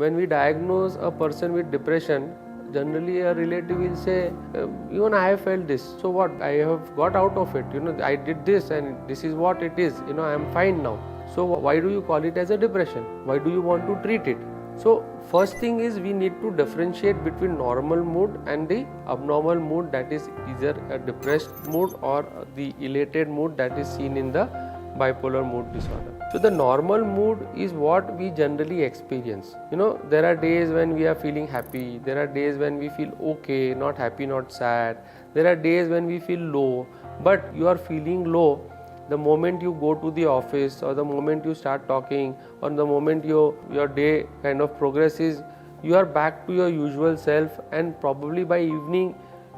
When we diagnose a person with depression, generally a relative will say, even I have felt this, so what, I have got out of it, I did this and this is what it is, I am fine now. So why do you call it as a depression? Why do you want to treat it? So first thing is, we need to differentiate between normal mood and the abnormal mood, that is either a depressed mood or the elated mood that is seen in the bipolar mood disorder. So the normal mood is what we generally experience. There are days when we are feeling happy, there are days when we feel okay, not happy, not sad. There are days when we feel low, but you are feeling low the moment you go to the office, or the moment you start talking, or the moment your day kind of progresses, you are back to your usual self, and probably by evening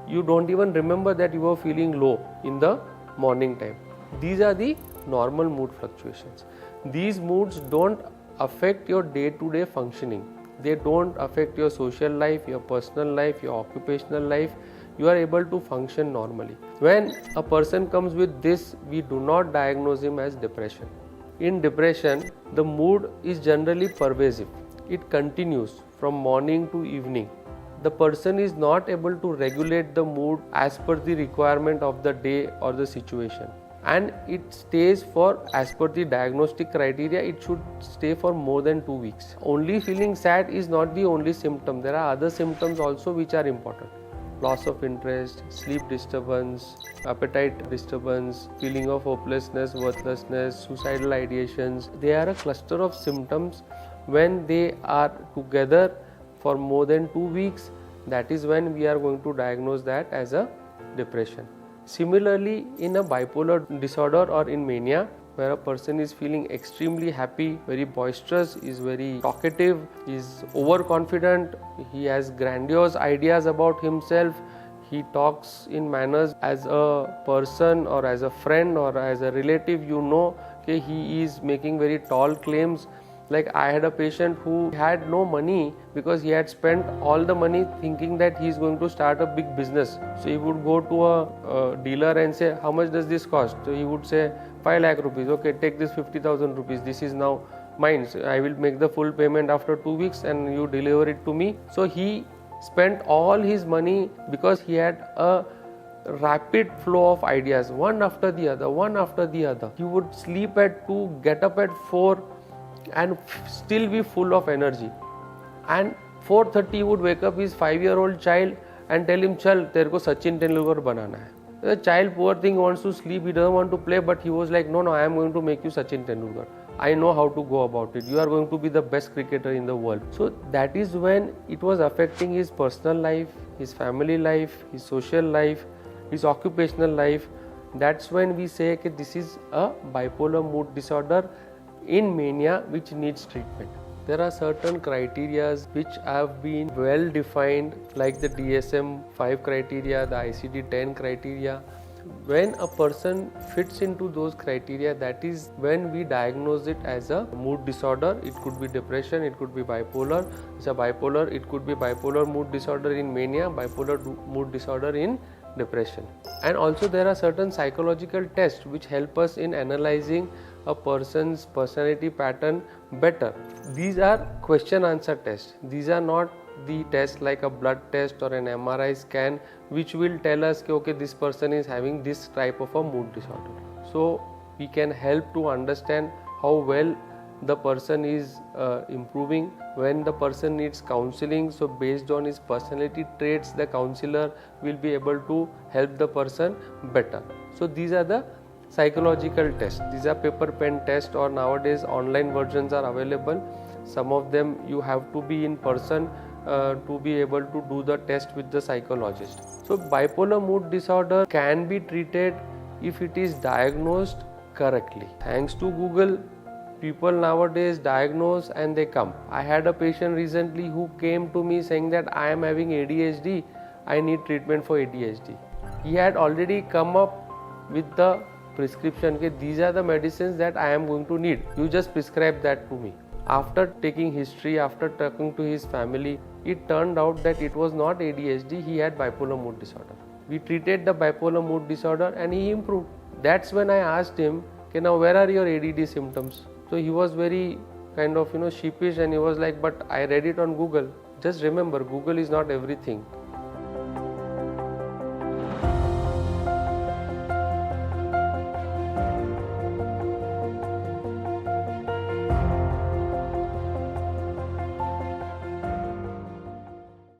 you don't even remember that you were feeling low in the morning time. These are the normal mood fluctuations. These moods don't affect your day-to-day functioning. They don't affect your social life, your personal life, your occupational life. You are able to function normally. When a person comes with this, we do not diagnose him as depression. In depression, the mood is generally pervasive. It continues from morning to evening. The person is not able to regulate the mood as per the requirement of the day or the situation. And it stays for, as per the diagnostic criteria, it should stay for more than 2 weeks. Only feeling sad is not the only symptom. There are other symptoms also which are important. Loss of interest, sleep disturbance, appetite disturbance, feeling of hopelessness, worthlessness, suicidal ideations. They are a cluster of symptoms. When they are together for more than 2 weeks, that is when we are going to diagnose that as a depression. Similarly, in a bipolar disorder or in mania, where a person is feeling extremely happy, very boisterous, is very talkative, is overconfident, he has grandiose ideas about himself, he talks in manners as a person or as a friend or as a relative, he is making very tall claims. Like, I had a patient who had no money because he had spent all the money thinking that he is going to start a big business. So he would go to a dealer and say, how much does this cost? So he would say 5 lakh rupees. Okay, take this 50,000 rupees. This is now mine. So I will make the full payment after 2 weeks and you deliver it to me. So he spent all his money because he had a rapid flow of ideas, one after the other, one after the other. He would sleep at 2, get up at 4 and still be full of energy. And 4:30 he would wake up his 5-year-old child and tell him, chal, terko Sachin Tendulkar banana hai. The child, poor thing, wants to sleep, he doesn't want to play, but he was like, no, I am going to make you Sachin Tendulkar. I know how to go about it. You are going to be the best cricketer in the world. So that is when it was affecting his personal life, his family life, his social life, his occupational life. That's when we say that this is a bipolar mood disorder in mania which needs treatment. There are certain criteria which have been well defined, like the DSM-5 criteria, the ICD-10 criteria. When a person fits into those criteria, that is when we diagnose it as a mood disorder. It could be depression, it could be bipolar. It's a bipolar, it could be bipolar mood disorder in mania, bipolar mood disorder in depression. And also there are certain psychological tests which help us in analyzing a person's personality pattern better. These are question answer tests. These are not the tests like a blood test or an MRI scan which will tell us okay, this person is having this type of a mood disorder. So we can help to understand how well the person is improving. When the person needs counseling, so based on his personality traits, the counselor will be able to help the person better. So these are the psychological tests. These are paper pen tests, or nowadays online versions are available. Some of them you have to be in person to be able to do the test with the psychologist. So bipolar mood disorder can be treated if it is diagnosed correctly. Thanks to Google, people nowadays diagnose and they come. I had a patient recently who came to me saying that I am having ADHD, I need treatment for ADHD. He had already come up with the prescription, okay, these are the medicines that I am going to need. You just prescribe that to me. After taking history, after talking to his family, it turned out that it was not ADHD, he had bipolar mood disorder. We treated the bipolar mood disorder and he improved. That's when I asked him, okay, now where are your ADD symptoms? So he was very kind of sheepish, and he was like, but I read it on Google. Just remember, Google is not everything.